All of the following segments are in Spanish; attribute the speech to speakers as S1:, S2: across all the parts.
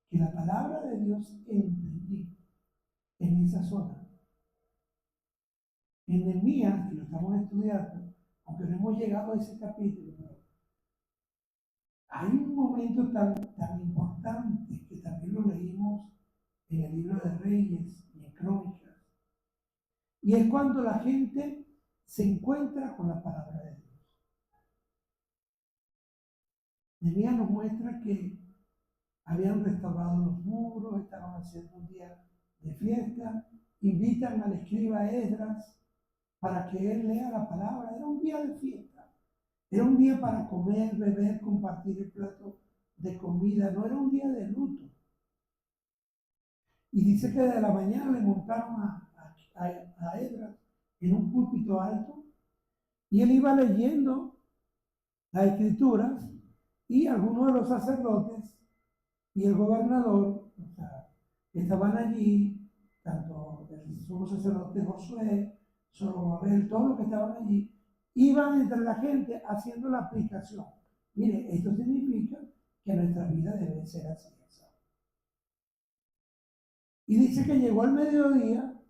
S1: que la palabra de Dios entre allí, en esa zona. En Nehemías, que lo estamos estudiando, aunque no hemos llegado a ese capítulo, pero hay un momento tan importante que también lo leímos en el libro de Reyes y en Crónicas. Y es cuando la gente se encuentra con la palabra de Dios. Nehemías nos muestra que habían restaurado los muros, estaban haciendo un día de fiesta, invitan al escriba Esdras para que él lea la palabra. Era un día de fiesta, era un día para comer, beber, compartir el plato de comida, no era un día de luto. Y dice que de la mañana le montaron a Esdras en un púlpito alto y él iba leyendo las escrituras y algunos de los sacerdotes y el gobernador, o sea, estaban allí, tanto el sumo sacerdote Josué, Zorobabel, todos los que estaban allí, iban entre la gente haciendo la aplicación. Mire, esto significa que nuestra vida debe ser así. Y dice que llegó el mediodía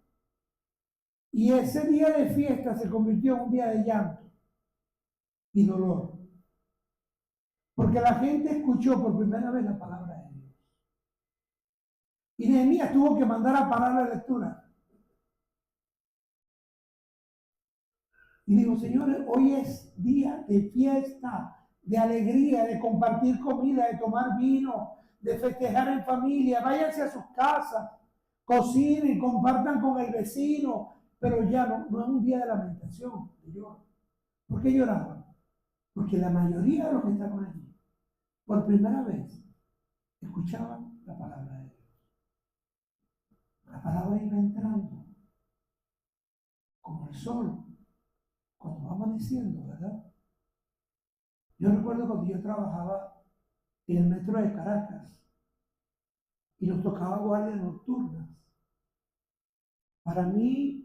S1: y ese día de fiesta se convirtió en un día de llanto y dolor. Porque la gente escuchó por primera vez la palabra de Dios. Y Nehemías tuvo que mandar a parar la lectura. Y digo, señores, hoy es día de fiesta, de alegría, de compartir comida, de tomar vino, de festejar en familia. Váyanse a sus casas, cocinen, compartan con el vecino. Pero ya no es un día de lamentación, de lloro. ¿Por qué lloraban? Porque la mayoría de los que estaban allí, por primera vez, escuchaban la palabra de Dios. La palabra iba entrando como el sol cuando va amaneciendo, ¿verdad? Yo recuerdo cuando yo trabajaba en el metro de Caracas y nos tocaba guardias nocturnas. Para mí,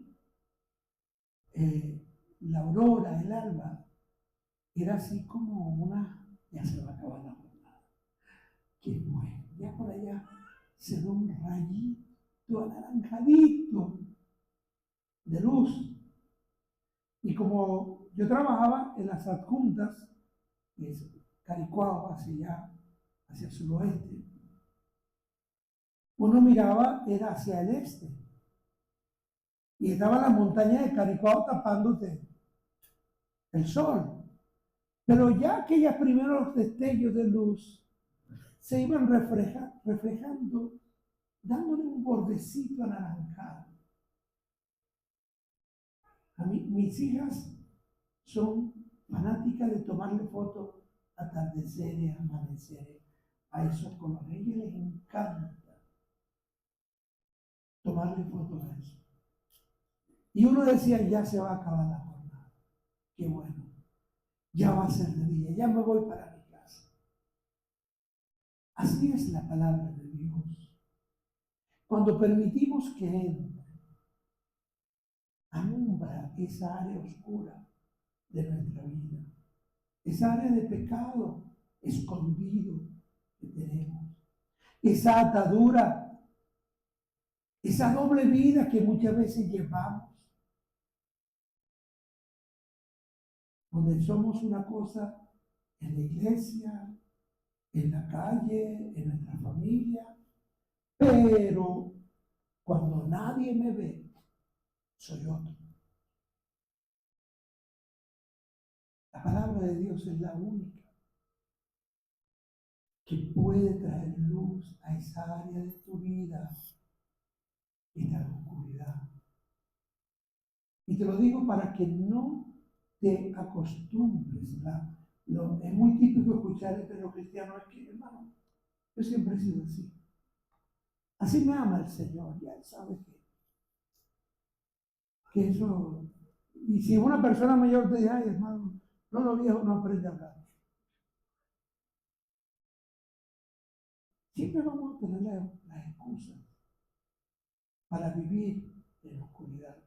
S1: la aurora, el alba, era así como ya se va a acabar la jornada. Qué bueno, ya por allá se ve un rayito anaranjadito de luz. Y como yo trabajaba en las adjuntas, que es Caricuao, hacia allá, hacia el suroeste, uno miraba, era hacia el este. Y estaba la montaña de Caricuao tapándote el sol. Pero ya aquellos primeros destellos de luz se iban reflejando, dándole un bordecito anaranjado. A mí, mis hijas son fanáticas de tomarle fotos atardeceres, amaneceres, a esos colores. A ellos les encanta tomarle fotos a eso. Y uno decía, ya se va a acabar la jornada. Qué bueno. Ya va a ser de día, ya me voy para mi casa. Así es la palabra de Dios. Cuando permitimos que entre, alumbra esa área oscura de nuestra vida, esa área de pecado escondido que tenemos, esa atadura, esa doble vida que muchas veces llevamos, donde somos una cosa en la iglesia, en la calle, en nuestra familia, pero cuando nadie me ve, soy otro. La palabra de Dios es la única que puede traer luz a esa área de tu vida y de la oscuridad. Y te lo digo para que no te acostumbres. Es muy típico escuchar entre los cristianos, es que, hermano, yo siempre he sido así. Así me ama el Señor, ya Él sabe que eso. Y si una persona mayor te dice, ay, hermano, no, los viejos no aprende a hablar. Siempre vamos a tener las excusas para vivir en la oscuridad.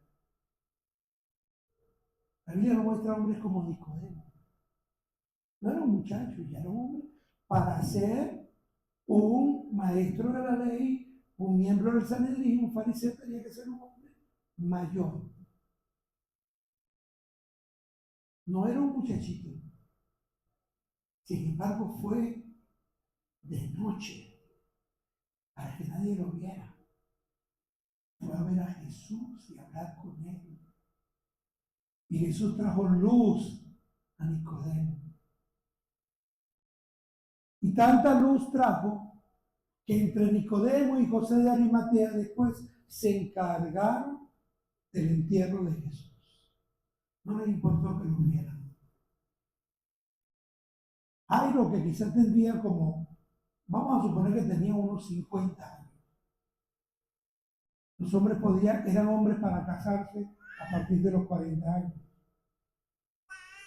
S1: La Biblia nos muestra hombres como Nicodemo. No era un muchacho, ya era un hombre para ser Un maestro de la ley, un miembro del Sanedrín, un fariseo, tenía que ser un hombre mayor. No era un muchachito. Sin embargo, fue de noche para que nadie lo viera. Fue a ver a Jesús y a hablar con él. Y Jesús trajo luz a Nicodemo. Y tanta luz trajo que entre Nicodemo y José de Arimatea después se encargaron del entierro de Jesús. No les importó que lo vieran. Jairo, que quizás tendría como, vamos a suponer que tenía unos 50 años. Los hombres eran hombres para casarse a partir de los 40 años.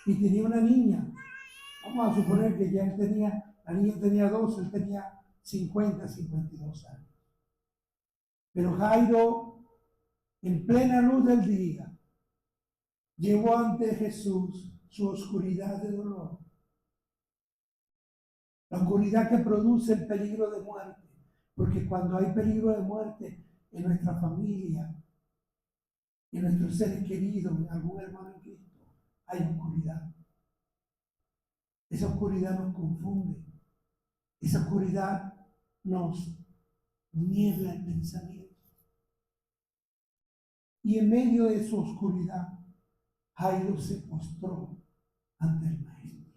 S1: Y tenía una niña. Vamos a suponer que ya la niña tenía 12, él tenía 50, 52 años. Pero Jairo, en plena luz del día, llevó ante Jesús su oscuridad de dolor. La oscuridad que produce el peligro de muerte. Porque cuando hay peligro de muerte en nuestra familia, en nuestros seres queridos, en algún hermano en Cristo, hay oscuridad. Esa oscuridad nos confunde. Esa oscuridad nos niebla el pensamiento. Y en medio de su oscuridad, Jairo se postró ante el maestro.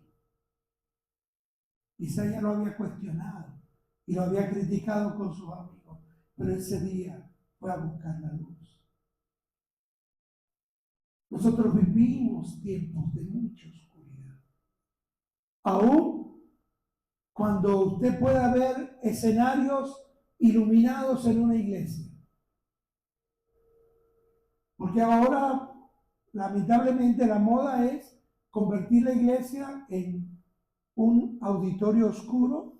S1: Isaías lo había cuestionado y lo había criticado con sus amigos, pero ese día fue a buscar la luz. Nosotros vivimos tiempos de mucha oscuridad. Aún cuando usted pueda ver escenarios iluminados en una iglesia. Porque ahora, lamentablemente, la moda es convertir la iglesia en un auditorio oscuro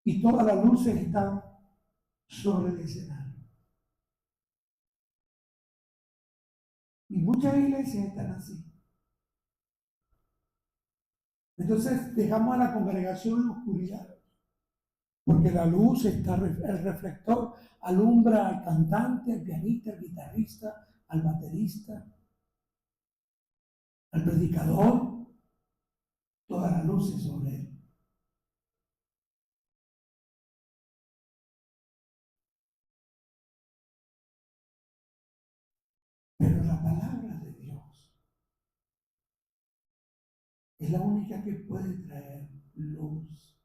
S1: y todas las luces están sobre el escenario. Y muchas iglesias están así. Entonces dejamos a la congregación en oscuridad, porque la luz está, el reflector alumbra al cantante, al pianista, al guitarrista, al baterista, al predicador, todas las luces sobre él. Pero la palabra de Dios es la única que puede traer luz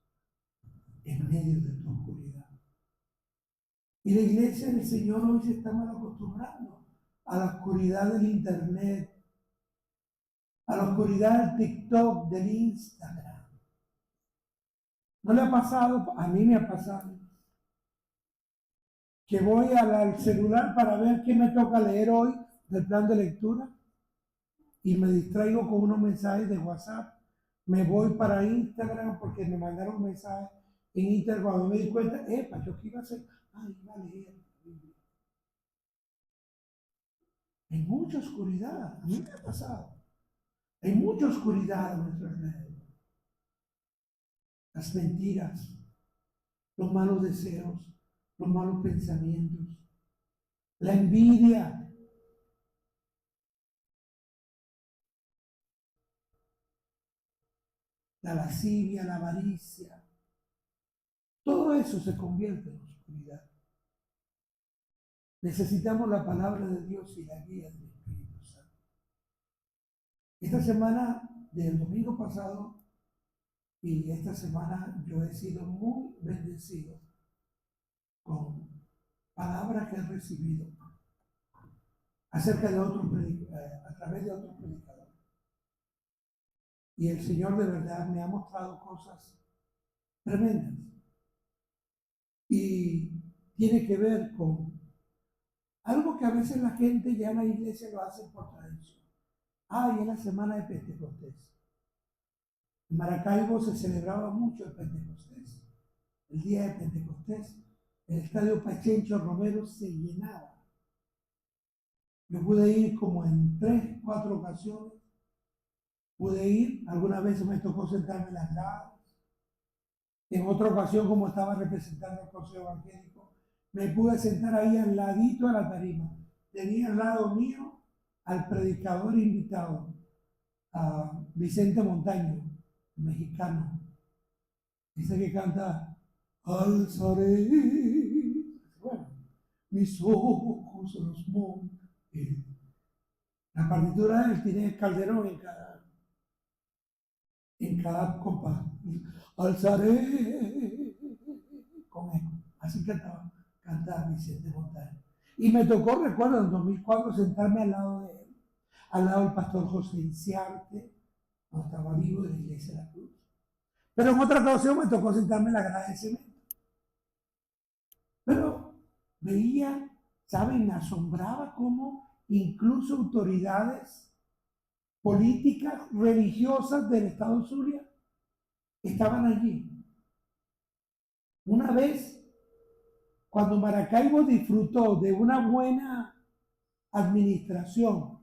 S1: en medio de tu oscuridad. Y la iglesia del Señor hoy se está mal acostumbrando a la oscuridad del internet, a la oscuridad del TikTok, del Instagram. ¿No le ha pasado? A mí me ha pasado que voy al celular para ver qué me toca leer hoy del plan de lectura y me distraigo con unos mensajes de WhatsApp. Me voy para Instagram porque me mandaron mensajes en Instagram. Cuando me di cuenta, yo qué iba a hacer, iba a leer. Hay mucha oscuridad, a mí me ha pasado. Hay mucha oscuridad a nuestro alrededor. Las mentiras, los malos deseos, los malos pensamientos, la envidia, la lascivia, la avaricia. Todo eso se convierte en oscuridad. Necesitamos la palabra de Dios y la guía del Espíritu Santo. Esta semana, del domingo pasado y esta semana, yo he sido muy bendecido con palabras que he recibido acerca de a través de otros predicadores. Y el Señor de verdad me ha mostrado cosas tremendas. Y tiene que ver con algo que a veces la gente ya en la iglesia lo hace por tradición. Es la semana de Pentecostés. En Maracaibo se celebraba mucho el Pentecostés. El día de Pentecostés, el estadio Pachencho Romero se llenaba. Yo pude ir como en 3, 4 ocasiones. Pude ir, algunas veces me tocó sentarme en las gradas. En otra ocasión, como estaba representando el Consejo Evangélico, me pude sentar ahí al ladito de la tarima. Tenía al lado mío al predicador invitado, a Vicente Montaño, mexicano. Dice que canta, alzaré, bueno, mis ojos a los montes. La partitura del tiene Calderón en cada compás. Alzaré con eco. Así cantaba Vicente Montaño. Y me tocó, recuerdo, en 2004 sentarme al lado de él, al lado del pastor José Inciarte, cuando estaba vivo, de la Iglesia de la Cruz. Pero en otra ocasión me tocó sentarme en la grada de cemento. Pero veía, ¿saben? Me asombraba cómo incluso autoridades políticas, religiosas del Estado Zulia estaban allí. Una vez, cuando Maracaibo disfrutó de una buena administración,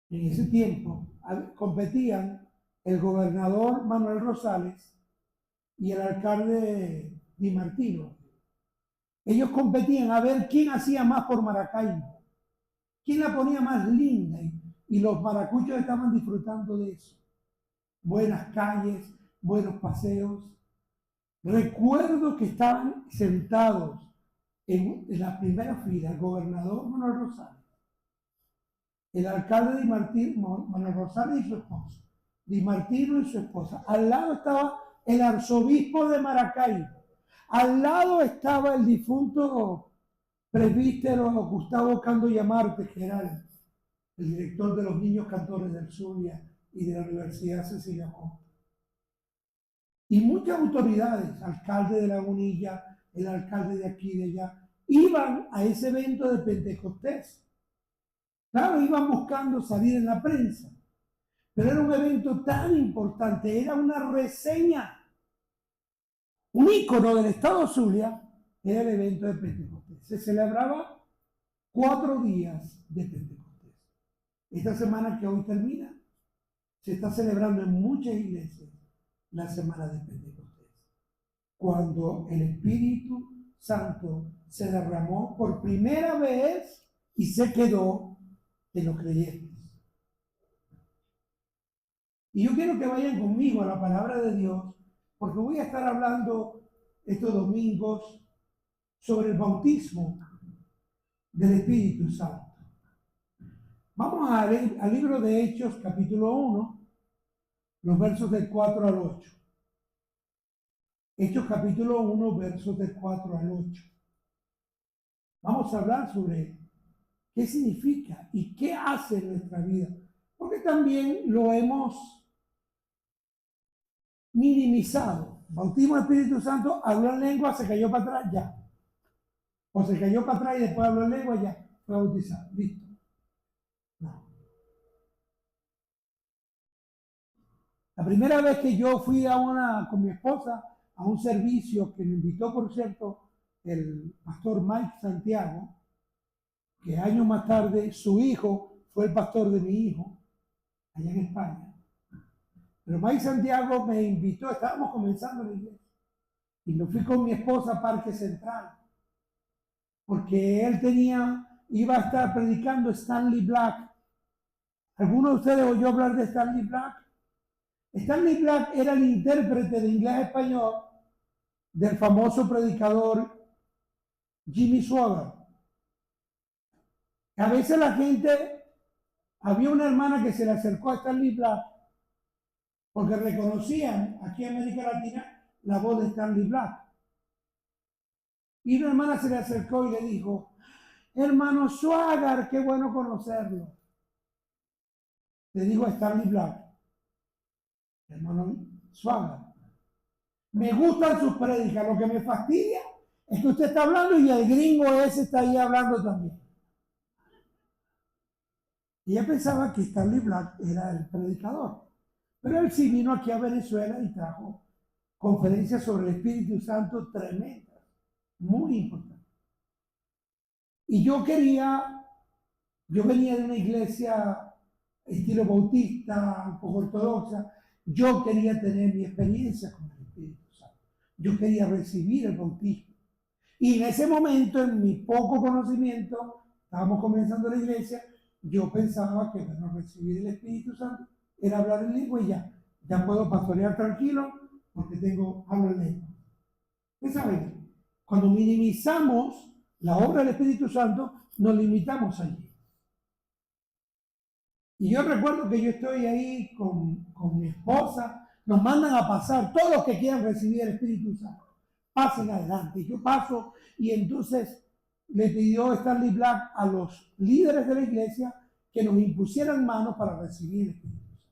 S1: en ese tiempo competían el gobernador Manuel Rosales y el alcalde Di Martino. Ellos competían a ver quién hacía más por Maracaibo, quién la ponía más linda, y los maracuchos estaban disfrutando de eso. Buenas calles, buenos paseos. Recuerdo que estaban sentados en la primera fila el gobernador Manuel Rosales, el alcalde Di Martino, Manuel Rosales y su esposa, Di Martino y su esposa. Al lado estaba el arzobispo de Maracaibo. Al lado estaba el difunto presbítero Gustavo Candoya Marte, que era el director de los niños cantores del Zulia y de la Universidad Cecilia Costa. Y muchas autoridades, alcalde de Lagunilla, el alcalde de aquí y de allá, iban a ese evento de Pentecostés. Claro, iban buscando salir en la prensa, pero era un evento tan importante, era una reseña, un ícono del estado Zulia, era el evento de Pentecostés. Se celebraba 4 días de Pentecostés. Esta semana que hoy termina, se está celebrando en muchas iglesias la semana de Pentecostés, cuando el Espíritu Santo se derramó por primera vez y se quedó en los creyentes. Y yo quiero que vayan conmigo a la palabra de Dios, porque voy a estar hablando estos domingos sobre el bautismo del Espíritu Santo. Vamos al libro de Hechos, capítulo 1, los versos del 4 al 8. Hechos capítulo 1, versos del 4 al 8. Vamos a hablar sobre qué significa y qué hace en nuestra vida, porque también lo hemos minimizado. Bautismo del Espíritu Santo, habló en lengua, se cayó para atrás, ya. O se cayó para atrás y después habló en lengua, ya, fue bautizado, listo. No. La primera vez que yo fui con mi esposa a un servicio que me invitó, por cierto, el pastor Mike Santiago, que años más tarde su hijo fue el pastor de mi hijo, allá en España. Pero Mike Santiago me invitó, estábamos comenzando la iglesia, y me fui con mi esposa a Parque Central, porque él iba a estar predicando Stanley Black. ¿Alguno de ustedes oyó hablar de Stanley Black? Stanley Black era el intérprete de inglés a español del famoso predicador Jimmy Swaggart. A veces la gente, había una hermana que se le acercó a Stanley Black porque reconocían aquí en América Latina la voz de Stanley Black. Y una hermana se le acercó y le dijo, hermano Swaggart, qué bueno conocerlo. Le dijo a Stanley Black, hermano Swaggart, me gustan sus prédicas, lo que me fastidia es que usted está hablando y el gringo ese está ahí hablando también. Y ella pensaba que Stanley Black era el predicador, pero él sí vino aquí a Venezuela y trajo conferencias sobre el Espíritu Santo tremendas, muy importantes. Y yo venía de una iglesia estilo bautista, un poco ortodoxa, yo quería tener mi experiencia con él. yo quería recibir el bautismo. Y en ese momento, en mi poco conocimiento, estábamos comenzando la iglesia, yo pensaba que bueno, recibir el Espíritu Santo era hablar en lengua y ya puedo pastorear tranquilo porque hablo en lengua. ¿Ustedes saben? Cuando minimizamos la obra del Espíritu Santo, nos limitamos allí. Y yo recuerdo que yo estoy ahí con mi esposa, nos mandan a pasar, todos los que quieran recibir el Espíritu Santo, pasen adelante. Yo paso y entonces le pidió Stanley Black a los líderes de la iglesia que nos impusieran manos para recibir el Espíritu Santo.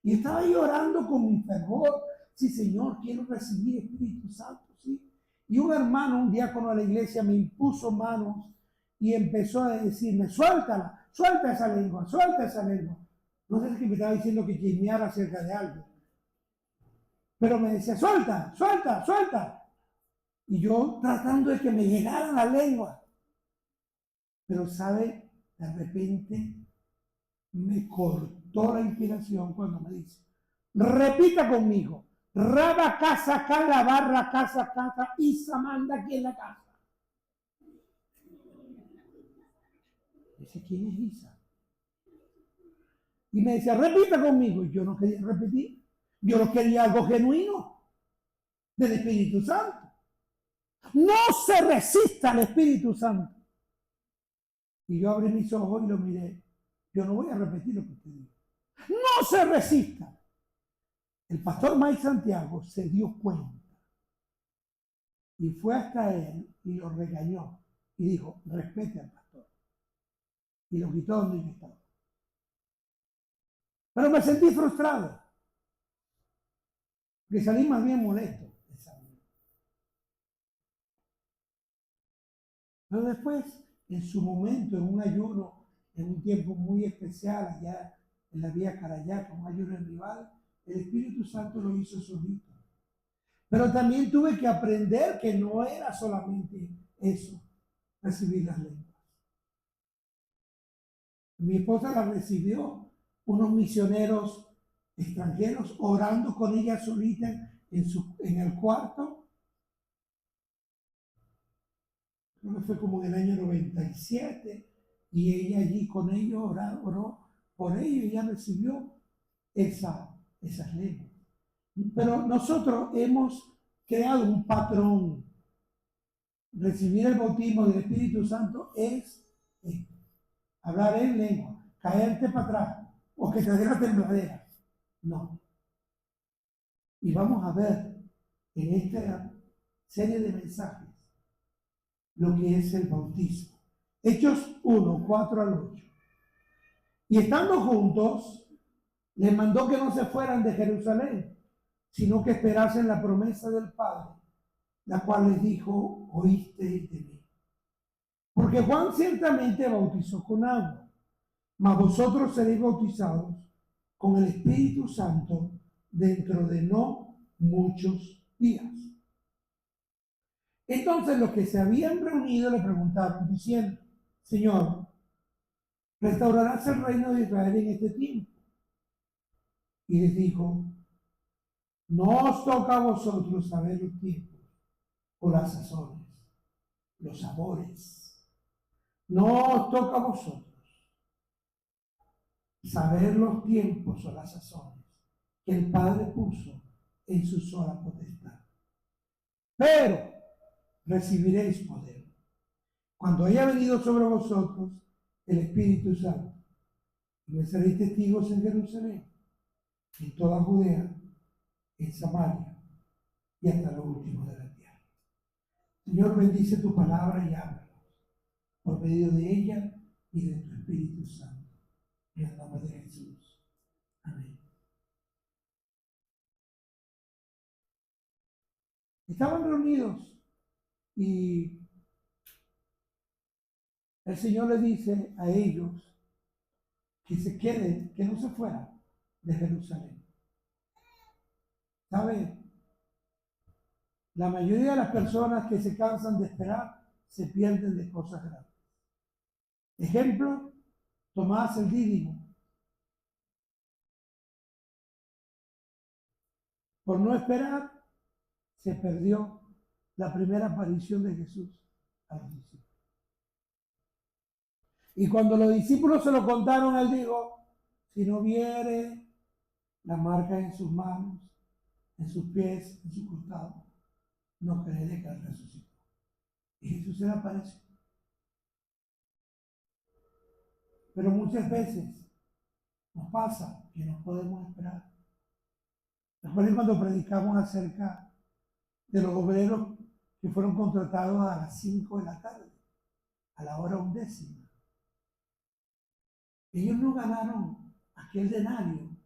S1: Y estaba yo orando con mi fervor, sí Señor, quiero recibir el Espíritu Santo, sí. Y un hermano, un diácono de la iglesia, me impuso manos y empezó a decirme, suéltala, suelta esa lengua, suelta esa lengua. No sé si me estaba diciendo que chismeara acerca de algo. Pero me decía, suelta, suelta, suelta. Y yo tratando de que me llegara la lengua. Pero, ¿sabe? De repente me cortó la inspiración cuando me dice, repita conmigo, Raba casa, cala, barra casa, casa, Isa manda aquí en la casa. Dice, ¿quién es Isa? Y me decía, repita conmigo. Y yo no quería repetir. Yo no quería algo genuino del Espíritu Santo. No se resista al Espíritu Santo. Y yo abrí mis ojos y lo miré. Yo no voy a repetir lo que usted dijo. No se resista. El pastor Mike Santiago se dio cuenta. Y fue hasta él y lo regañó. Y dijo, respete al pastor. Y lo quitó donde yo estaba. Pero me sentí frustrado. Que salí más bien molesto. Pero después, en su momento, en un ayuno, en un tiempo muy especial, allá en la vía Carayaca, un ayuno en rival, el Espíritu Santo lo hizo solito. Pero también tuve que aprender que no era solamente eso, recibir las lenguas. Mi esposa la recibió, unos misioneros extranjeros orando con ella solita en el cuarto. Creo que fue como en el año 97, y ella allí con ellos oró por ellos y ella recibió esas lenguas. Pero nosotros hemos creado un patrón. Recibir el bautismo del Espíritu Santo es hablar en lengua, caerte para atrás o que te dé la tembladera. No. Y vamos a ver en esta serie de mensajes lo que es el bautismo. Hechos 1, 4 al 8. Y estando juntos, les mandó que no se fueran de Jerusalén, sino que esperasen la promesa del Padre, la cual les dijo, oísteis de mí. Porque Juan ciertamente bautizó con agua, mas vosotros seréis bautizados con el Espíritu Santo dentro de no muchos días. Entonces los que se habían reunido le preguntaron diciendo, Señor, ¿restaurarás el reino de Israel en este tiempo? Y les dijo, no os toca a vosotros saber los tiempos o las sazones, los sabores. No os toca a vosotros saber los tiempos o las sazones que el Padre puso en su sola potestad. Pero recibiréis poder cuando haya venido sobre vosotros el Espíritu Santo. Y me seréis testigos en Jerusalén, en toda Judea, en Samaria y hasta lo último de la tierra. Señor, bendice tu palabra y háblanos por medio de ella y de tu Espíritu Santo. En el nombre de Jesús. Amén. Estaban reunidos y el Señor le dice a ellos que se queden, que no se fueran de Jerusalén. ¿Sabe? La mayoría de las personas que se cansan de esperar se pierden de cosas grandes. Ejemplo, Tomás el Dídimo. Por no esperar, se perdió la primera aparición de Jesús a los discípulos. Y cuando los discípulos se lo contaron, él dijo, si no viere la marca en sus manos, en sus pies, en su costado, no creeré que él resucitó. Y Jesús se le apareció. Pero muchas veces nos pasa que no podemos esperar. Recuerden cuando predicamos acerca de los obreros que fueron contratados a las 5 de la tarde, a la hora 11. Ellos no ganaron aquel denario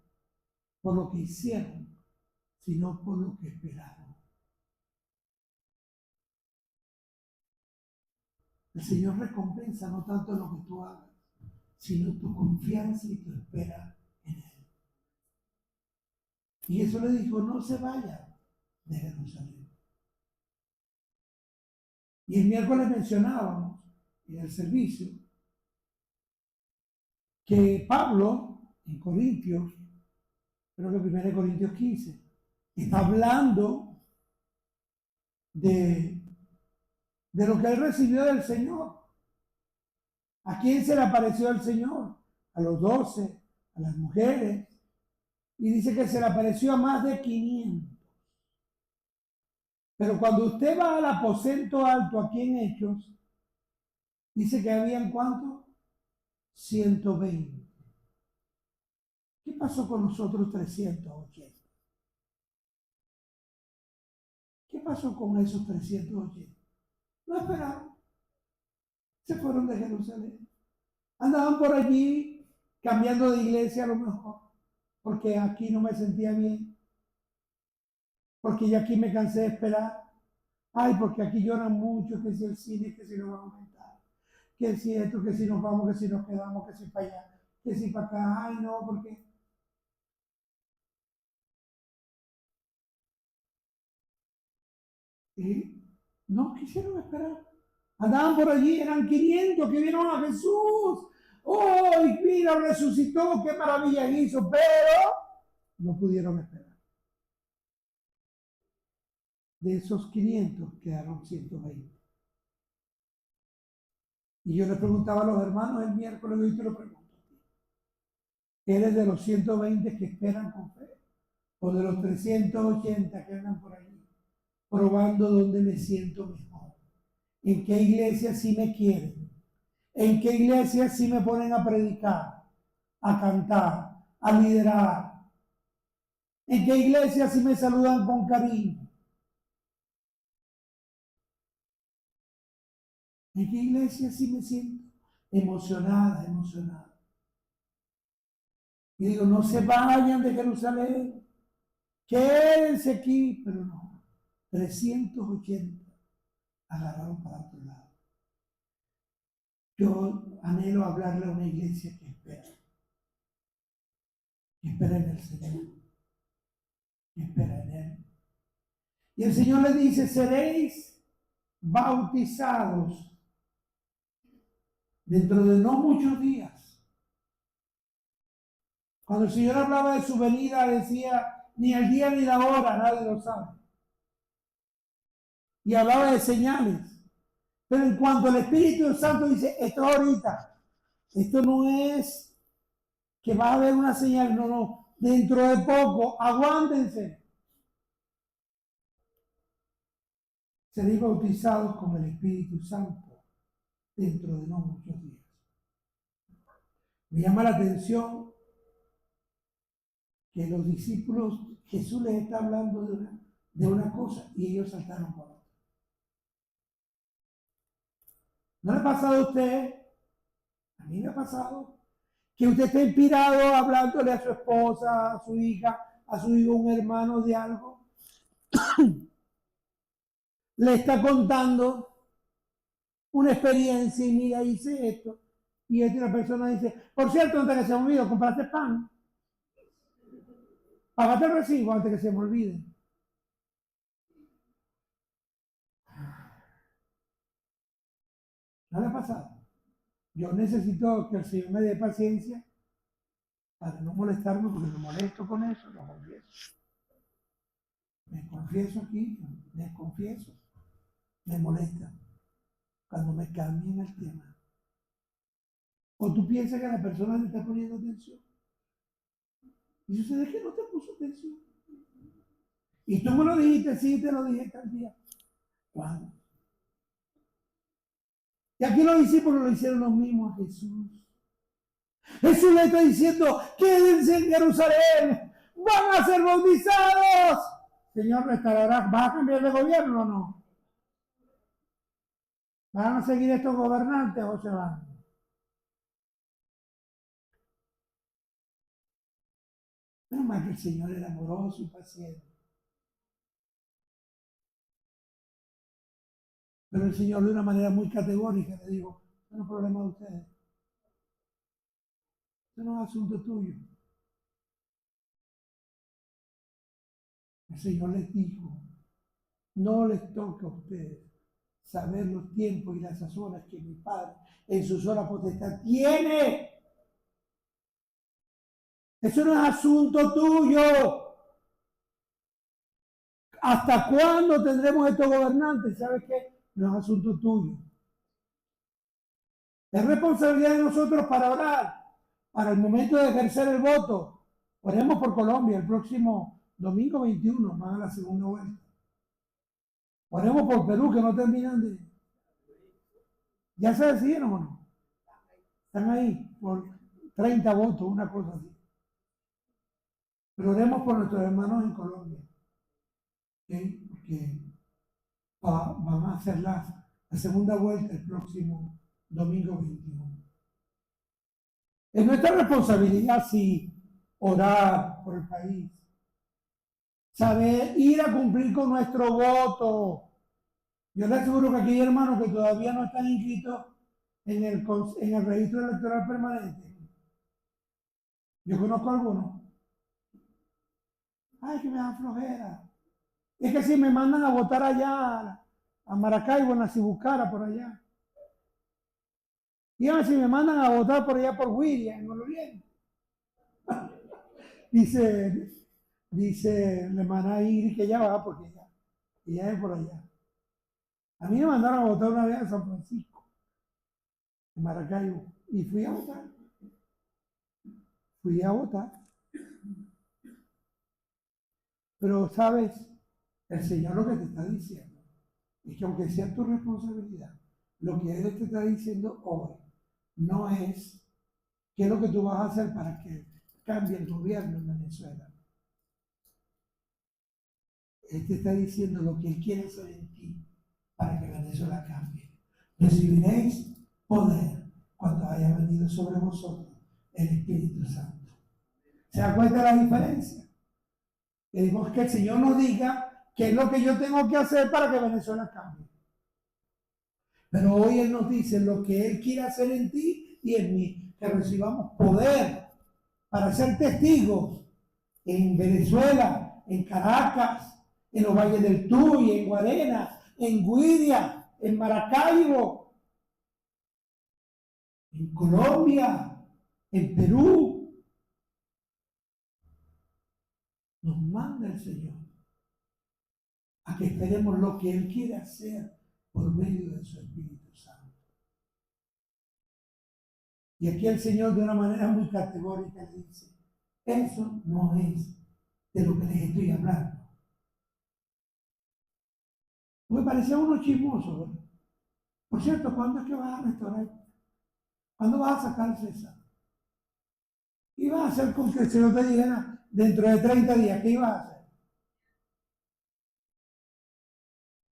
S1: por lo que hicieron, sino por lo que esperaron. El Señor recompensa no tanto lo que tú hagas, sino tu confianza y tu espera en Él. Y eso le dijo, no se vaya de Jerusalén. Y el miércoles mencionábamos en el servicio que Pablo, en Corintios, creo que 1 Corintios 15, está hablando de lo que él recibió del Señor. ¿A quién se le apareció el Señor? A los 12, a las mujeres. Y dice que se le apareció a más de 500. Pero cuando usted va al aposento alto aquí en Hechos, dice que habían ¿cuántos? 120. ¿Qué pasó con los otros 380? ¿Qué pasó con esos 380? No esperaron. Se fueron de Jerusalén. Andaban por allí cambiando de iglesia a lo mejor, porque aquí no me sentía bien, porque ya aquí me cansé de esperar. Ay, porque aquí lloran mucho, que si el cine, que si lo va a aumentar, que si esto, que si nos vamos, que si nos quedamos, que si para allá, que si para acá. Ay, no, porque... Y no quisieron esperar. Andaban por allí, eran 500 que vieron a Jesús. ¡Oh, mira, resucitó! ¡Qué maravilla hizo! Pero no pudieron esperar. De esos 500 quedaron 120. Y yo le preguntaba a los hermanos el miércoles, y hoy te lo pregunto. ¿Eres de los 120 que esperan con fe? ¿O de los 380 que andan por ahí probando dónde me siento mejor? ¿En qué iglesia sí me quieren? ¿En qué iglesia sí me ponen a predicar, a cantar, a liderar? ¿En qué iglesia sí me saludan con cariño? ¿En qué iglesia sí me siento emocionada? Y digo, no se vayan de Jerusalén, quédense aquí, pero no. 380 agarraron para otro lado. Yo anhelo hablarle a una iglesia que espera en el Señor, que espera en Él. Y el Señor le dice, seréis bautizados dentro de no muchos días. Cuando el Señor hablaba de su venida, decía, ni el día ni la hora, nadie lo sabe. Y hablaba de señales. Pero en cuanto al Espíritu Santo dice, esto ahorita, esto no es que va a haber una señal, no, dentro de poco, aguántense. Seréis bautizados con el Espíritu Santo dentro de no muchos días. Me llama la atención que los discípulos, Jesús les está hablando de una cosa y ellos saltaron por otra. ¿No le ha pasado a usted? A mí me ha pasado que usted está inspirado hablándole a su esposa, a su hija, a su hijo, un hermano de algo. Le está contando una experiencia y mira, hice esto. Y otra persona dice, por cierto, antes que se me olvide, compraste pan. Pagate el recibo antes que se me olvide. ¿No le ha pasado? Yo necesito que el Señor me dé paciencia para no molestarme, porque me molesto con eso, lo confieso. Me confieso aquí, me confieso, me molesta cuando me cambian el tema. O tú piensas que la persona te está poniendo atención. Y sucede que no te puso atención. Y tú me lo dijiste, sí, te lo dije tal día. ¿Cuándo? Y aquí los discípulos lo hicieron los mismos a Jesús. Jesús le está diciendo, quédense en Jerusalén, van a ser bautizados. Señor, restaurará, ¿vas a cambiar de gobierno o no? ¿Van a seguir estos gobernantes o se van? Pero más que el Señor era amoroso y paciente. Pero el Señor de una manera muy categórica le dijo, no es problema de ustedes. Eso no es asunto tuyo. El Señor les dijo, no les toca a ustedes saber los tiempos y las sazones que mi Padre en su sola potestad tiene. Eso no es asunto tuyo. ¿Hasta cuándo tendremos estos gobernantes? ¿Sabes qué? No es asunto tuyo. Es responsabilidad de nosotros para orar, para el momento de ejercer el voto. Oremos por Colombia el próximo domingo 21, van a la segunda vuelta. Oremos por Perú, que no terminan de... ¿Ya se decidieron o no? Están ahí por 30 votos, una cosa así. Pero oremos por nuestros hermanos en Colombia, ¿okay? Porque van a hacer la segunda vuelta el próximo domingo 21. Es nuestra responsabilidad, sí, orar por el país. Saber ir a cumplir con nuestro voto. Yo les aseguro que aquí hay hermanos que todavía no están inscritos en el registro electoral permanente. Yo conozco algunos. Ay, que me da flojera. Es que si me mandan a votar allá, a Maracaibo, en la Cibucara, por allá. Dígame si me mandan a votar por allá por William, en el Oriente. Dice la hermana Iris que ya va, porque ella es por allá. A mí me mandaron a votar una vez a San Francisco, en Maracaibo, y fui a votar. Fui a votar. Pero, ¿sabes? El Señor lo que te está diciendo es que aunque sea tu responsabilidad, lo que Él te está diciendo hoy no es qué es lo que tú vas a hacer para que cambie el gobierno en Venezuela. Él te está diciendo lo que Él quiere hacer en ti para que Venezuela cambie. Recibiréis poder cuando haya venido sobre vosotros el Espíritu Santo. ¿Se da cuenta de la diferencia? Queremos que el Señor nos diga qué es lo que yo tengo que hacer para que Venezuela cambie. Pero hoy Él nos dice lo que Él quiere hacer en ti y en mí, que recibamos poder para ser testigos en Venezuela, en Caracas, en los valles del Tuy, en Guarena, en Guiria, en Maracaibo, en Colombia, en Perú. Nos manda el Señor a que esperemos lo que Él quiere hacer por medio de su Espíritu Santo. Y aquí el Señor de una manera muy categórica dice, eso no es de lo que les estoy hablando. Me parecía uno chismoso, ¿verdad? Por cierto, ¿cuándo es que vas a restaurar? ¿Cuándo vas a sacar César? ¿Qué ibas a hacer con que el Señor te dijera dentro de 30 días? ¿Qué ibas a hacer?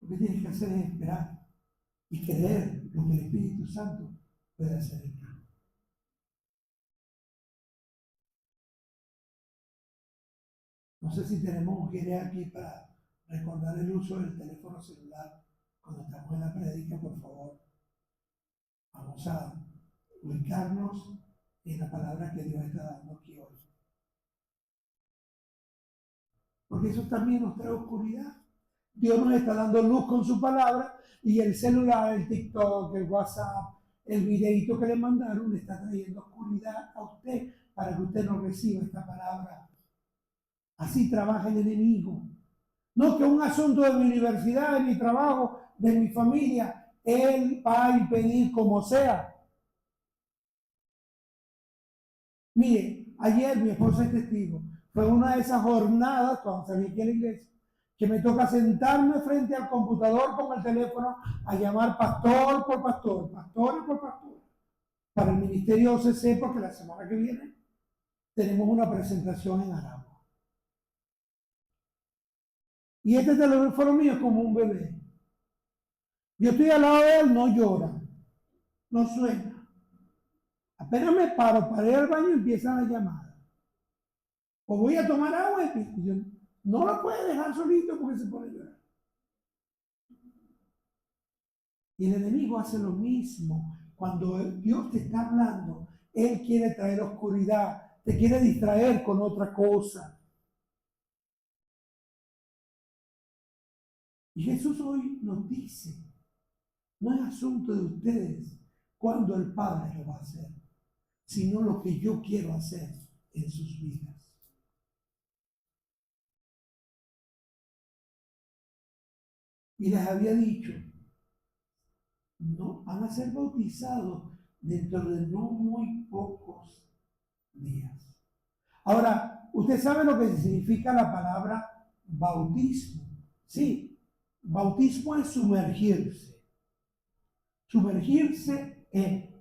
S1: Lo que tienes que hacer es esperar y creer lo que el Espíritu Santo puede hacer en ti. No sé si tenemos mujeres aquí para recordar el uso del teléfono celular cuando estamos en la prédica, por favor. Vamos a ubicarnos en la palabra que Dios está dando aquí hoy. Porque eso también nos trae oscuridad. Dios nos está dando luz con su palabra y el celular, el TikTok, el WhatsApp, el videito que le mandaron le está trayendo oscuridad a usted para que usted no reciba esta palabra. Así trabaja el enemigo. No que un asunto de mi universidad, de mi trabajo, de mi familia, Él va a impedir como sea. Mire, ayer mi esposa es testigo. Fue una de esas jornadas, cuando salí aquí a la iglesia, que me toca sentarme frente al computador con el teléfono a llamar pastor por pastor, pastor por pastor, para el ministerio OCC, porque la semana que viene tenemos una presentación en Aragua. Y este teléfono mío es como un bebé. Yo estoy al lado de él, no llora, no suena. Apenas me paro para ir al baño, empiezan las llamadas. O voy a tomar agua y yo, no lo puede dejar solito porque se pone a llorar. Y el enemigo hace lo mismo. Cuando Dios te está hablando, Él quiere traer oscuridad, te quiere distraer con otra cosa. Y Jesús hoy nos dice, no es asunto de ustedes cuando el Padre lo va a hacer, sino lo que yo quiero hacer en sus vidas. Y les había dicho, no van a ser bautizados dentro de no muy pocos días. Ahora, usted sabe lo que significa la palabra bautismo. Sí, bautismo es sumergirse. Sumergirse en.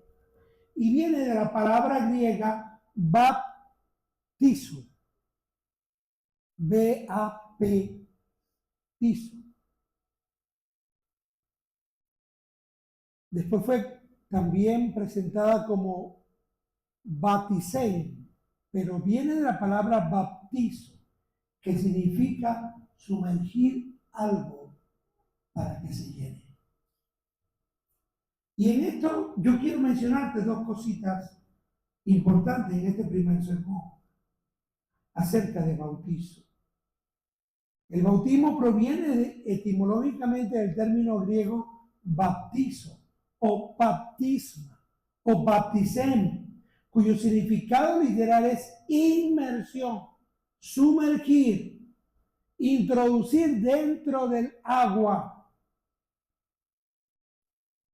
S1: Y viene de la palabra griega baptizo. B-A-P-tizo. Después fue también presentada como baptisein, pero viene de la palabra baptizo, que significa sumergir algo para que se llene. Y en esto yo quiero mencionarte dos cositas importantes en este primer sermón acerca de bautizo. El bautismo proviene etimológicamente del término griego baptizo o baptisma o baptisem, cuyo significado literal es inmersión, sumergir, introducir dentro del agua,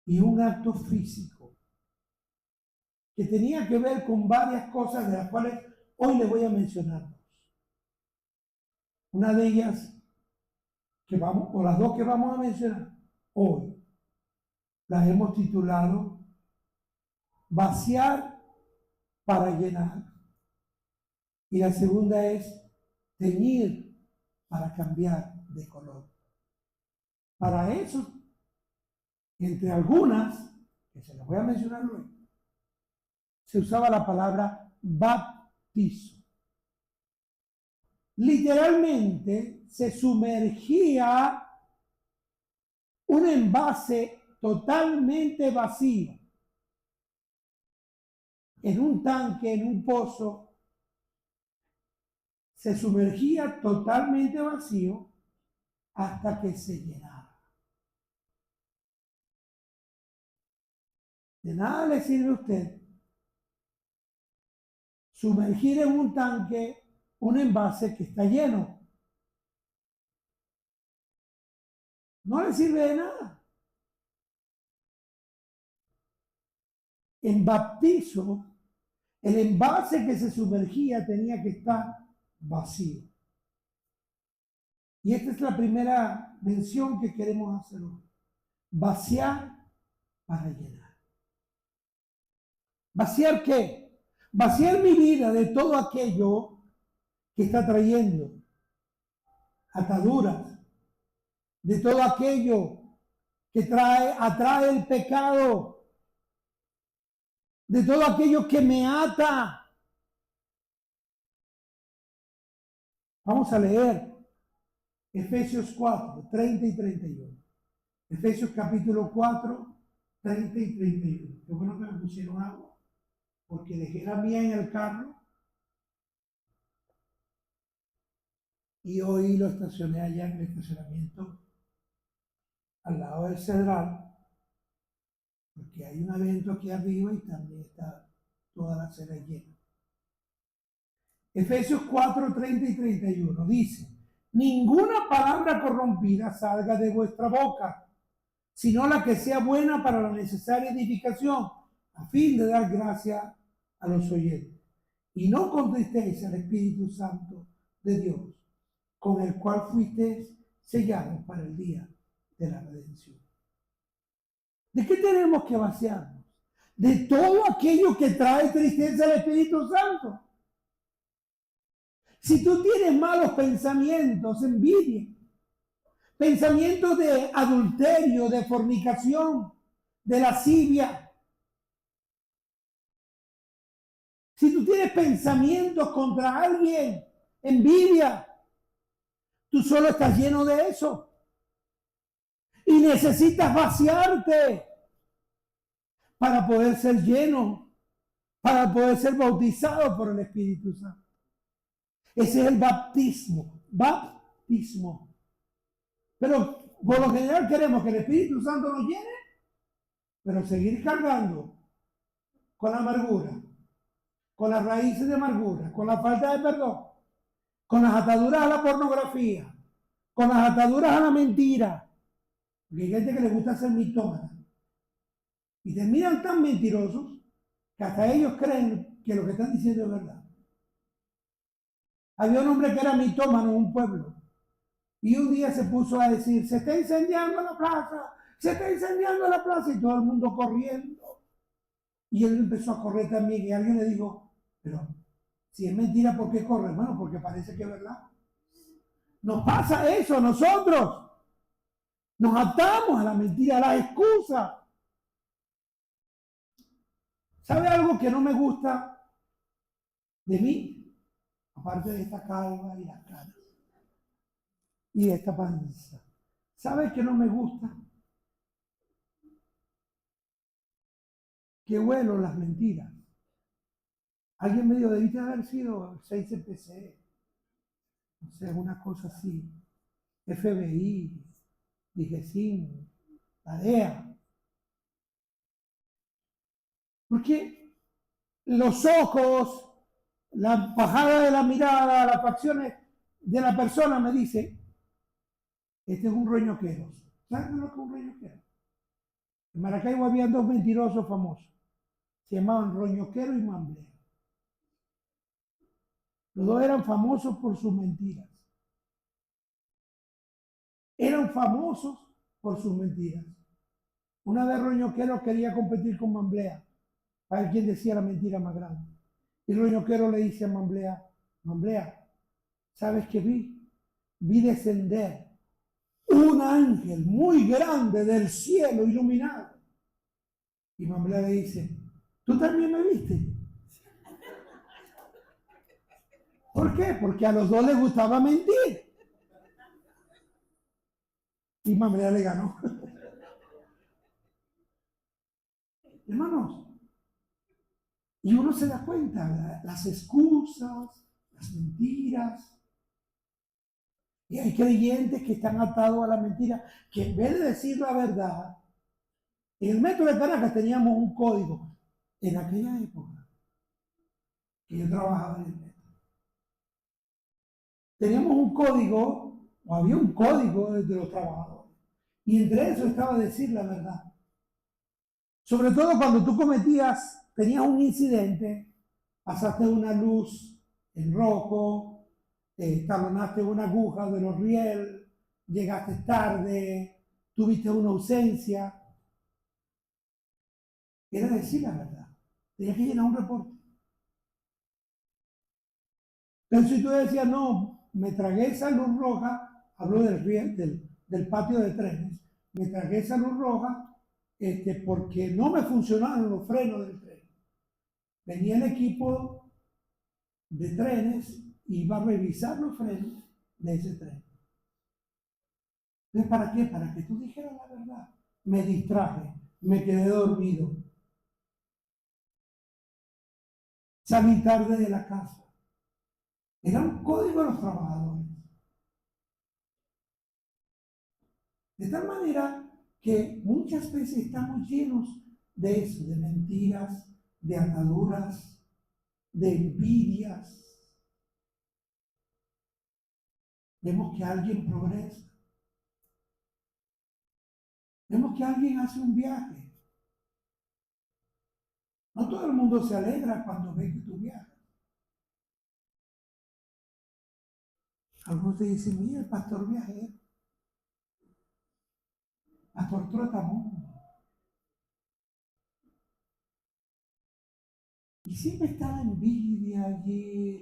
S1: y un acto físico que tenía que ver con varias cosas de las cuales hoy les voy a mencionar. Una de ellas que vamos, o las dos que vamos a mencionar hoy, las hemos titulado vaciar para llenar. Y la segunda es teñir para cambiar de color. Para eso, entre algunas, que se las voy a mencionar luego, se usaba la palabra baptizo. Literalmente se sumergía un envase totalmente vacío en un tanque, en un pozo. Se sumergía totalmente vacío hasta que se llenara. De nada le sirve a usted sumergir en un tanque un envase que está lleno. No le sirve de nada. En baptizo, el envase que se sumergía tenía que estar vacío. Y esta es la primera mención que queremos hacer hoy. Vaciar para llenar. ¿Vaciar qué? Vaciar mi vida de todo aquello que está trayendo ataduras, de todo aquello que atrae el pecado, de todo aquello que me ata. Vamos a leer Efesios 4, 30 y 31. Efesios capítulo 4, 30 y 31. Qué bueno que me pusieron agua, porque dejé la mía en el carro y hoy lo estacioné allá en el estacionamiento al lado del Cedral, porque hay un evento aquí arriba y también está toda la acera llena. Efesios 4, 30 y 31 dice: ninguna palabra corrompida salga de vuestra boca, sino la que sea buena para la necesaria edificación, a fin de dar gracia a los oyentes. Y no contristéis al Espíritu Santo de Dios, con el cual fuisteis sellados para el día de la redención. ¿De qué tenemos que vaciarnos? De todo aquello que trae tristeza al Espíritu Santo. Si tú tienes malos pensamientos, envidia, pensamientos de adulterio, de fornicación, de lascivia, si tú tienes pensamientos contra alguien, envidia, tú solo estás lleno de eso. Y necesitas vaciarte para poder ser lleno, para poder ser bautizado por el Espíritu Santo. Ese es el bautismo. Bautismo. Pero por lo general queremos que el Espíritu Santo nos llene, pero seguir cargando con la amargura, con las raíces de amargura, con la falta de perdón, con las ataduras a la pornografía, con las ataduras a la mentira. Porque hay gente que le gusta ser mitómana. Y terminan tan mentirosos que hasta ellos creen que lo que están diciendo es verdad. Había un hombre que era mitómano en un pueblo. Y un día se puso a decir, se está incendiando la plaza, se está incendiando la plaza, y todo el mundo corriendo. Y él empezó a correr también, y alguien le dijo, pero si es mentira, ¿por qué corre, hermano? Porque parece que es verdad. Nos pasa eso a nosotros. Nos atamos a la mentira, a la excusa. ¿Sabe algo que no me gusta de mí? Aparte de esta calva y las caras. Y esta panza. ¿Sabe que no me gusta? Que huelo las mentiras. Alguien me dijo, debiste haber sido el 6CPC. O sea, una cosa así. FBI, DGCIN, la DEA. Porque los ojos, la bajada de la mirada, las facciones de la persona me dice, este es un roñoquero. ¿Saben lo que es un roñoquero? En Maracaibo había dos mentirosos famosos. Se llamaban Roñoquero y Mamblea. Los dos eran famosos por sus mentiras. Eran famosos por sus mentiras. Una vez Roñoquero quería competir con Mamblea a ver quién decía la mentira más grande. Y Roñoquero le dice a Mamblea, Mamblea, ¿sabes qué vi? Vi descender un ángel muy grande del cielo iluminado. Y Mamblea le dice, ¿tú también me viste? ¿Por qué? Porque a los dos les gustaba mentir. Y Mamblea le ganó. Hermanos, y uno se da cuenta, las excusas, las mentiras. Y hay creyentes que están atados a la mentira, que en vez de decir la verdad, en el metro de Caracas teníamos un código. En aquella época que yo trabajaba en el metro, teníamos un código, o había un código de los trabajadores. Y entre eso estaba decir la verdad. Sobre todo cuando tú tenías un incidente, pasaste una luz en rojo, talonaste una aguja de los riel, llegaste tarde, tuviste una ausencia. Era decir la verdad. Tenías que llenar un reporte. Pero si tú decías, no, me tragué esa luz roja, hablo del riel, del patio de trenes, me tragué esa luz roja porque no me funcionaron los frenos del tren. Venía el equipo de trenes y iba a revisar los frenos de ese tren. Entonces, ¿para qué? Para que tú dijeras la verdad. Me distraje, me quedé dormido. Salí tarde de la casa. Era un código de los trabajadores. De tal manera que muchas veces estamos llenos de eso, de mentiras, de ataduras, de envidias. vemos que alguien progresa, vemos que alguien hace un viaje. No todo el mundo se alegra cuando ve que tú viajas. Algunos te dicen, mira, el pastor viajero, pastor trotamundo. Y siempre está la envidia allí,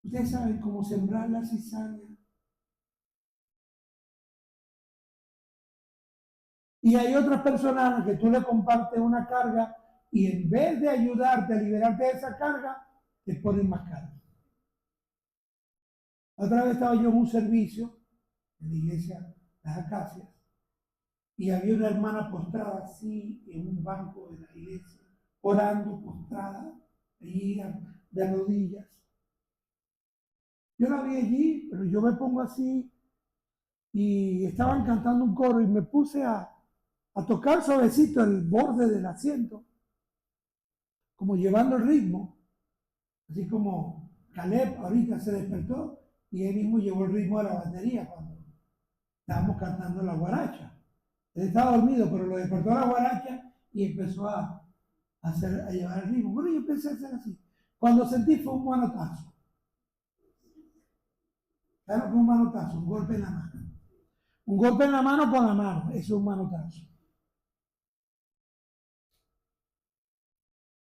S1: ustedes saben cómo sembrar la cizaña. Y hay otras personas que tú le compartes una carga y en vez de ayudarte a liberarte de esa carga, te ponen más carga. Otra vez estaba yo en un servicio en la iglesia Las Acacias y había una hermana postrada así en un banco de la iglesia, orando postrada, allí de rodillas. Yo la vi allí, pero yo me pongo así y estaban cantando un coro y me puse a tocar suavecito el borde del asiento, como llevando el ritmo, así como Caleb ahorita se despertó y él mismo llevó el ritmo de la batería cuando estábamos cantando la guaracha. Él estaba dormido, pero lo despertó la guaracha y empezó a llevar el ritmo. Bueno, yo empecé a hacer así. Cuando sentí fue un manotazo. Claro que un manotazo, un golpe en la mano. Un golpe en la mano con la mano, eso es un manotazo.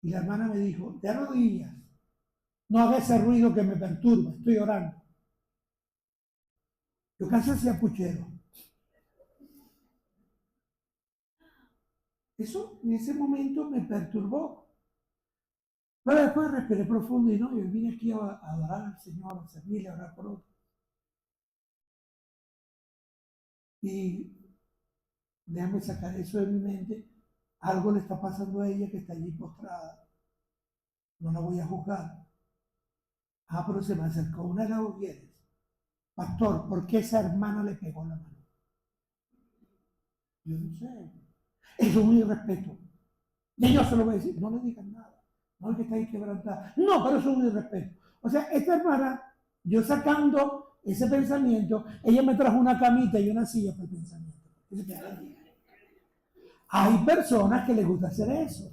S1: Y la hermana me dijo, de rodillas, no haga ese ruido que me perturba, estoy orando. Yo casi hacía puchero. Eso en ese momento me perturbó. Pero después respiré profundo y no, yo vine aquí a adorar al Señor, a servirle, a orar por otros. Y déjame sacar eso de mi mente. Algo le está pasando a ella que está allí postrada. No la voy a juzgar. Ah, pero se me acercó una de las mujeres. Pastor, ¿por qué esa hermana le pegó la mano? Yo no sé. Eso es un irrespeto. Y yo se lo voy a decir, no le digan nada. No es que está ahí quebrantada. No, pero eso es un irrespeto. O sea, esta hermana, yo sacando ese pensamiento, ella me trajo una camita y una silla para el pensamiento. Hay personas que les gusta hacer eso.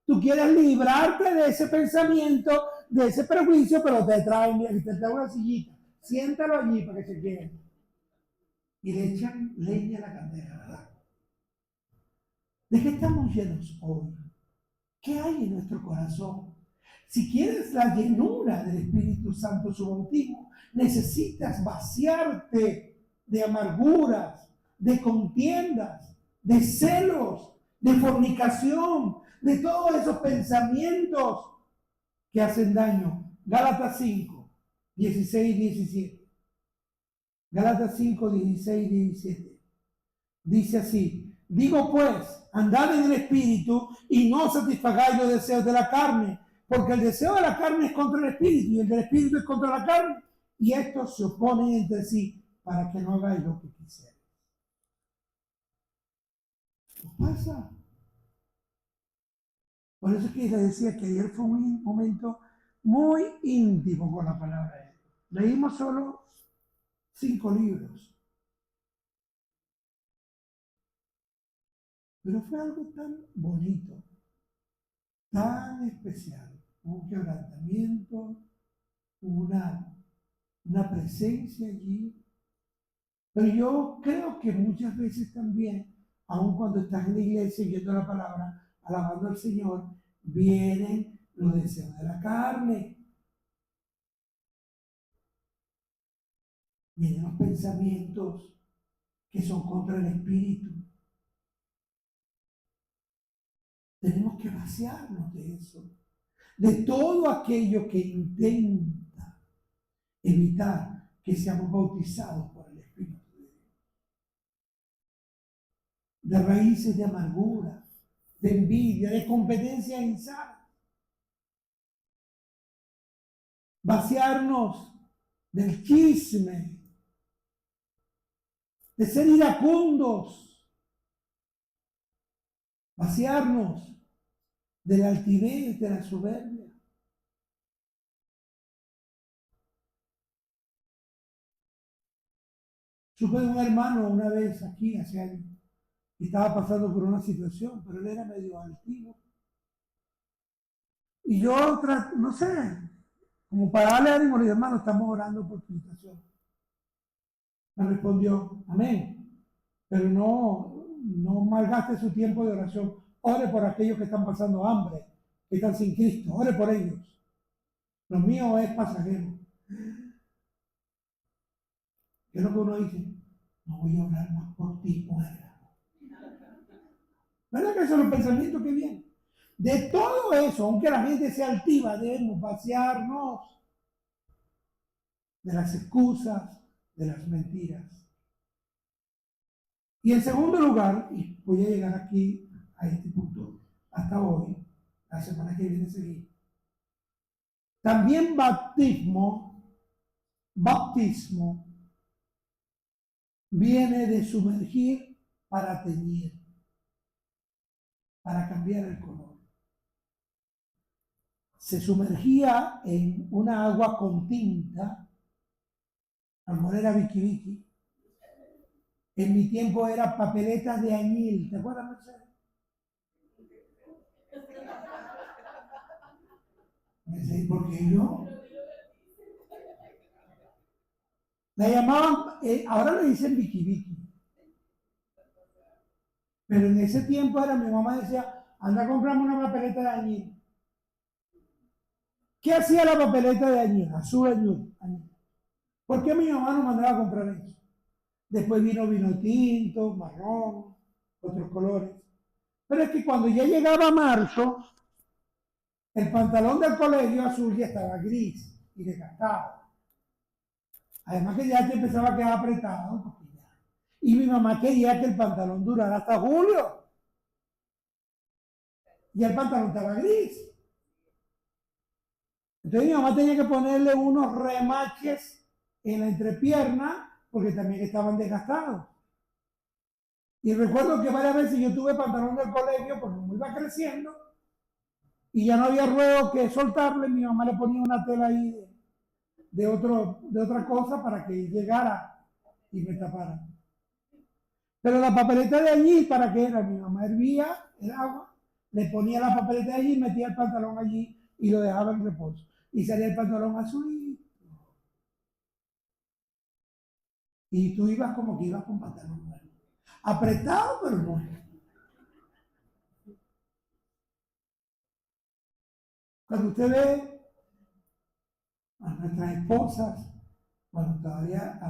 S1: Tú quieres librarte de ese pensamiento, de ese prejuicio, pero te traen una sillita. Siéntalo allí para que se quede. Y le echan leña a la candela, ¿verdad? ¿De qué estamos llenos hoy? ¿Qué hay en nuestro corazón? Si quieres la llenura del Espíritu Santo, su bautismo, necesitas vaciarte de amarguras, de contiendas, de celos, de fornicación, de todos esos pensamientos que hacen daño. Gálatas 5, 16 y 17. Gálatas 5, 16 y 17. Dice así, digo pues, andad en el Espíritu y no satisfagáis los deseos de la carne, porque el deseo de la carne es contra el Espíritu y el del Espíritu es contra la carne, y estos se oponen entre sí para que no hagáis lo que quisierais. ¿Qué pasa? Por eso es que les decía que ayer fue un momento muy íntimo con la palabra de Dios. Leímos solo 5 libros, pero fue algo tan bonito, tan especial, un quebrantamiento, una presencia allí. Pero yo creo que muchas veces también, aun cuando estás en la iglesia yendo la palabra, alabando al Señor, vienen los deseos de la carne, vienen los pensamientos que son contra el espíritu. Tenemos que vaciarnos de eso, de todo aquello que intenta evitar que seamos bautizados por el Espíritu de Dios. De raíces de amargura, de envidia, de competencia insana. Vaciarnos del chisme, de ser iracundos, vaciarnos de la altivez, de la soberbia. Supe de un hermano una vez aquí, hace años, que estaba pasando por una situación, pero él era medio altivo. Y yo, no sé, como para darle ánimo, le dije, hermano, estamos orando por tu situación. Me respondió, amén. Pero no malgaste su tiempo de oración. Ore por aquellos que están pasando hambre, que están sin Cristo. Ore por ellos. Lo mío es pasajero. ¿Qué es lo que uno dice? No voy a orar más por ti, muera. ¿Verdad que esos son los pensamientos que vienen? De todo eso, aunque la gente sea altiva, debemos vaciarnos de las excusas, de las mentiras. Y en segundo lugar, y voy a llegar aquí a este punto hasta hoy, la semana que viene seguir. También bautismo viene de sumergir para teñir, para cambiar el color. Se sumergía en una agua con tinta, a lo mejor era Vicky. En mi tiempo era papeletas de añil, ¿te acuerdas, Mercedes? Porque yo la llamaban, ahora le dicen Vicky. Pero en ese tiempo era, mi mamá decía, anda a comprarme una papeleta de añil. ¿Qué hacía la papeleta de añil? Azul añil. ¿Por qué mi mamá nos mandaba a comprar eso? Después vino tinto, marrón, otros colores. Pero es que cuando ya llegaba marzo, el pantalón del colegio azul ya estaba gris y desgastado. Además que ya te empezaba a quedar apretado. Y mi mamá quería que el pantalón durara hasta julio. Y el pantalón estaba gris. Entonces mi mamá tenía que ponerle unos remaches en la entrepierna porque también estaban desgastados. Y recuerdo que varias veces yo tuve pantalón del colegio porque me iba creciendo y ya no había ruedo que soltarle. Mi mamá le ponía una tela ahí de otra cosa para que llegara y me tapara. Pero la papeleta de allí, ¿para qué era? Mi mamá hervía el agua, le ponía la papeleta de allí, metía el pantalón allí y lo dejaba en reposo. Y salía el pantalón azulito. Y tú ibas como que ibas con pantalón nuevo. Apretado, pero no. Cuando usted ve a nuestras esposas, bueno, todavía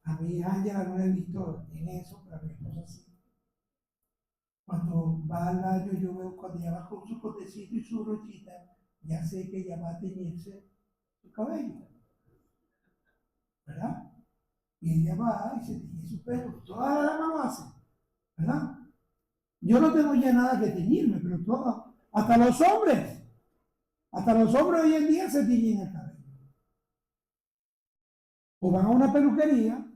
S1: a mi Ángela no la he visto en eso, pero a mi esposa sí. Cuando va al baño, yo veo cuando ella va con su cotecito y su brochita, ya sé que ella va a teñirse su cabello, ¿verdad? Y ella va y se tiñe su pelo. Todas las damas lo hacen, ¿verdad? Yo no tengo ya nada que teñirme, pero todas, hasta los hombres hoy en día se tiñen el cabello. O van a una peluquería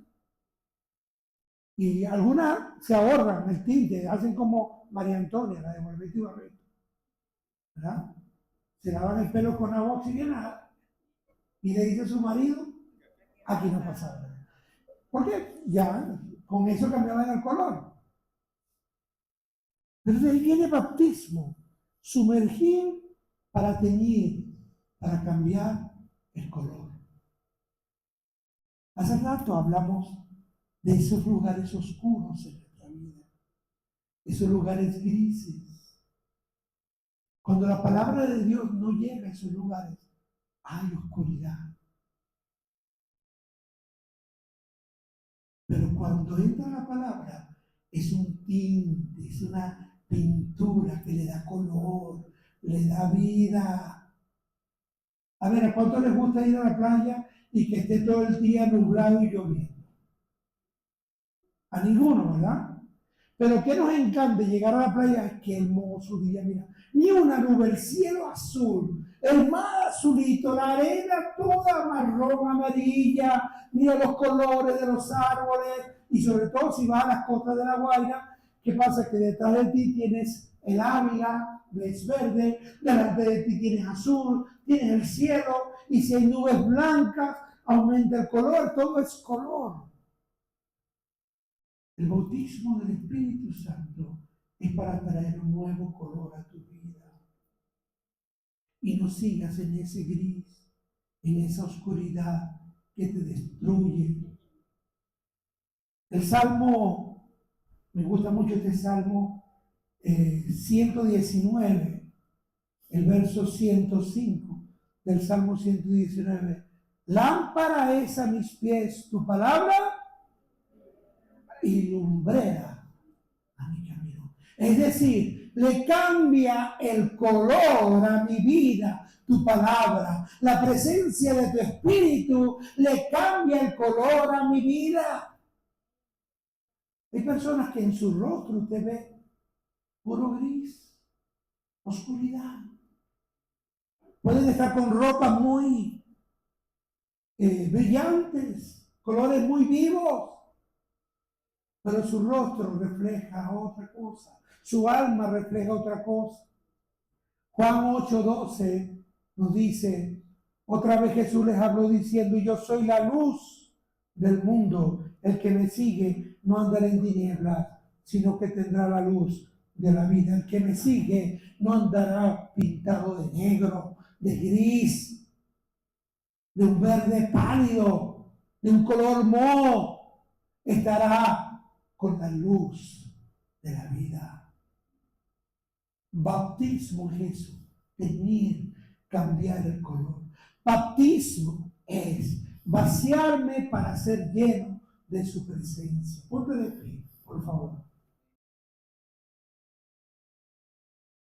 S1: y algunas se ahorran el tinte, hacen como María Antonia, la de Morbete y Barreto, ¿verdad? Se lavan el pelo con agua oxigenada y le dice a su marido, aquí no pasa nada. Porque ya con eso cambiaban el color. Pero de ahí viene bautismo, sumergir para teñir, para cambiar el color. Hace rato hablamos de esos lugares oscuros en nuestra vida, esos lugares grises. Cuando la palabra de Dios no llega a esos lugares, hay oscuridad. Pero cuando entra la palabra, es un tinte, es una pintura que le da color, le da vida. A ver, ¿a cuánto les gusta ir a la playa y que esté todo el día nublado y lloviendo? A ninguno, ¿verdad? Pero ¿qué nos encanta llegar a la playa? Qué hermoso día, mira. Ni una nube, el cielo azul, el mar azulito, la arena toda marrón, amarilla, mira los colores de los árboles y sobre todo si vas a las costas de La Guaira, ¿qué pasa? Que detrás de ti tienes el Ávila, es verde, delante de ti tienes azul, tienes el cielo y si hay nubes blancas, aumenta el color, todo es color. El bautismo del Espíritu Santo es para traer un nuevo color a tu vida. Y no sigas en ese gris, en esa oscuridad que te destruye. El Salmo, me gusta mucho este Salmo 119, el verso 105 del Salmo 119. Lámpara es a mis pies tu palabra y lumbrera a mi camino. Es decir, le cambia el color a mi vida tu palabra. La presencia de tu Espíritu le cambia el color a mi vida. Hay personas que en su rostro usted ve puro gris, oscuridad. Pueden estar con ropa muy brillantes, colores muy vivos, pero su rostro refleja otra cosa, su alma refleja otra cosa. Juan 8:12 nos dice, otra vez Jesús les habló diciendo, yo soy la luz del mundo, el que me sigue no andará en tinieblas, sino que tendrá la luz de la vida. El que me sigue no andará pintado de negro, de gris, de un verde pálido, de un color moho, estará con la luz de la vida. Bautismo es eso, teñir, cambiar el color. Bautismo es vaciarme para ser lleno de su presencia. Ponte de pie, por favor.